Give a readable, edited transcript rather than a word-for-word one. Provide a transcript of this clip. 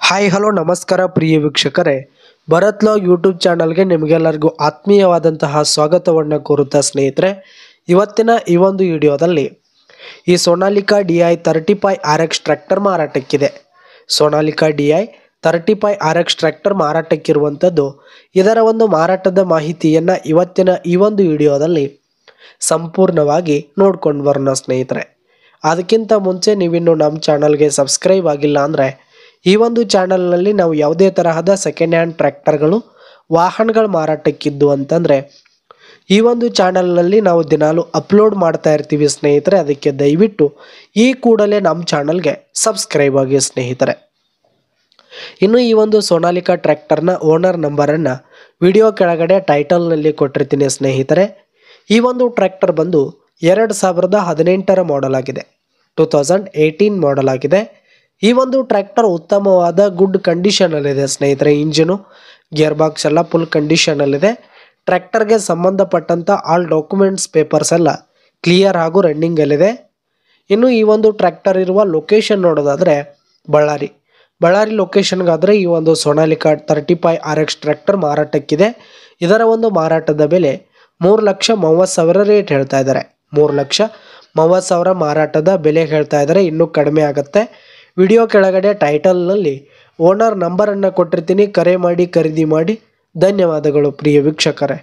Hi hello ನಮಸ್ಕಾರ ಪ್ರಿಯ ವೀಕ್ಷಕರೇ, Bharat log YouTube ಚಾನಲ್ಗೆ ನಿಮಗೆಲ್ಲರಿಗೂ ಆತ್ಮೀಯವಾದಂತಹ ಸ್ವಾಗತವನ್ನು ಕೋರುತ್ತಾ ಸ್ನೇಹಿತರೆ, ಇವತ್ತಿನ ಈ ಒಂದು ವಿಡಿಯೋದಲ್ಲಿ ಈ ಸೋನಾಲಿಕಾ DI 35RX ಟ್ರ್ಯಾಕ್ಟರ್ ಮಾರಾಟಕ್ಕಿದೆ. ಸೋನಾಲಿಕಾ DI 35RX ಟ್ರ್ಯಾಕ್ಟರ್ ಮಾರಾಟಕ್ಕಿರುವಂಥದ್ದು. ಇದರ ಒಂದು ಮಾರಾಟದ ಮಾಹಿತಿಯನ್ನು ಇವತ್ತಿನ ಈ ಒಂದು ವಿಡಿಯೋದಲ್ಲಿ ಸಂಪೂರ್ಣವಾಗಿ ನೋಡ್ಕೊಂಡು ಬರೋಣ ಸ್ನೇಹಿತರೆ. ಅದಕ್ಕಿಂತ ಮುಂಚೆ ನೀವಿನ್ನು ನಮ್ಮ ಚಾನಲ್ಗೆ ಸಬ್ಸ್ಕ್ರೈಬ್ ಆಗಿಲ್ಲ ಅಂದರೆ ಈ ಒಂದು ಚಾನಲ್ನಲ್ಲಿ ನಾವು ಯಾವುದೇ ತರಹದ ಸೆಕೆಂಡ್ ಹ್ಯಾಂಡ್ ಟ್ರ್ಯಾಕ್ಟರ್ಗಳು ವಾಹನಗಳು ಮಾರಾಟಕ್ಕಿದ್ದು ಅಂತಂದರೆ ಈ ಒಂದು ಚಾನಲ್ನಲ್ಲಿ ನಾವು ದಿನಾಲು ಅಪ್ಲೋಡ್ ಮಾಡ್ತಾ ಇರ್ತೀವಿ ಸ್ನೇಹಿತರೆ. ಅದಕ್ಕೆ ದಯವಿಟ್ಟು ಈ ಕೂಡಲೇ ನಮ್ಮ ಚಾನಲ್ಗೆ ಸಬ್ಸ್ಕ್ರೈಬ್ ಆಗಿ ಸ್ನೇಹಿತರೆ. ಇನ್ನು ಈ ಒಂದು ಸೋನಾಲಿಕಾ ಟ್ರ್ಯಾಕ್ಟರ್ನ ಓನರ್ ನಂಬರನ್ನು ವಿಡಿಯೋ ಕೆಳಗಡೆ ಟೈಟಲ್ನಲ್ಲಿ ಕೊಟ್ಟಿರ್ತೀನಿ ಸ್ನೇಹಿತರೆ. ಈ ಒಂದು ಟ್ರ್ಯಾಕ್ಟರ್ ಬಂದು 2018 ಮಾಡೆಲ್ ಆಗಿದೆ, 2018 ಮಾಡೆಲ್ ಆಗಿದೆ. ಈ ಒಂದು ಟ್ರ್ಯಾಕ್ಟರ್ ಉತ್ತಮವಾದ ಗುಡ್ ಕಂಡೀಷನಲ್ಲಿದೆ ಸ್ನೇಹಿತರೆ. ಇಂಜಿನು, ಗೇರ್ ಬಾಕ್ಸ್ ಎಲ್ಲ ಫುಲ್ ಕಂಡೀಷನಲ್ಲಿದೆ. ಟ್ರ್ಯಾಕ್ಟರ್ಗೆ ಸಂಬಂಧಪಟ್ಟಂಥ ಆಲ್ ಡಾಕ್ಯುಮೆಂಟ್ಸ್ ಪೇಪರ್ಸ್ ಎಲ್ಲ ಕ್ಲಿಯರ್ ಹಾಗೂ ರನ್ನಿಂಗಲ್ಲಿದೆ. ಇನ್ನು ಈ ಒಂದು ಟ್ರ್ಯಾಕ್ಟರ್ ಇರುವ ಲೊಕೇಶನ್ ನೋಡೋದಾದರೆ ಬಳ್ಳಾರಿ ಲೊಕೇಶನ್ಗಾದರೆ ಈ ಒಂದು ಸೋನಾಲಿಕಾ 35RX ಟ್ರ್ಯಾಕ್ಟರ್ ಮಾರಾಟಕ್ಕಿದೆ. ಇದರ ಒಂದು ಮಾರಾಟದ ಬೆಲೆ 3,30,000 ರೇಟ್ ಹೇಳ್ತಾ ಇದ್ದಾರೆ. 3,30,000 ಮಾರಾಟದ ಬೆಲೆ ಹೇಳ್ತಾ ಇದ್ದಾರೆ. ಇನ್ನೂ ಕಡಿಮೆ ಆಗುತ್ತೆ. ವಿಡಿಯೋ ಕೆಳಗಡೆ ಟೈಟಲ್ನಲ್ಲಿ ಓನರ್ ನಂಬರನ್ನು ಕೊಟ್ಟಿರ್ತೀನಿ. ಕರೆ ಮಾಡಿ ಖರೀದಿ ಮಾಡಿ. ಧನ್ಯವಾದಗಳು ಪ್ರಿಯ ವೀಕ್ಷಕರೇ.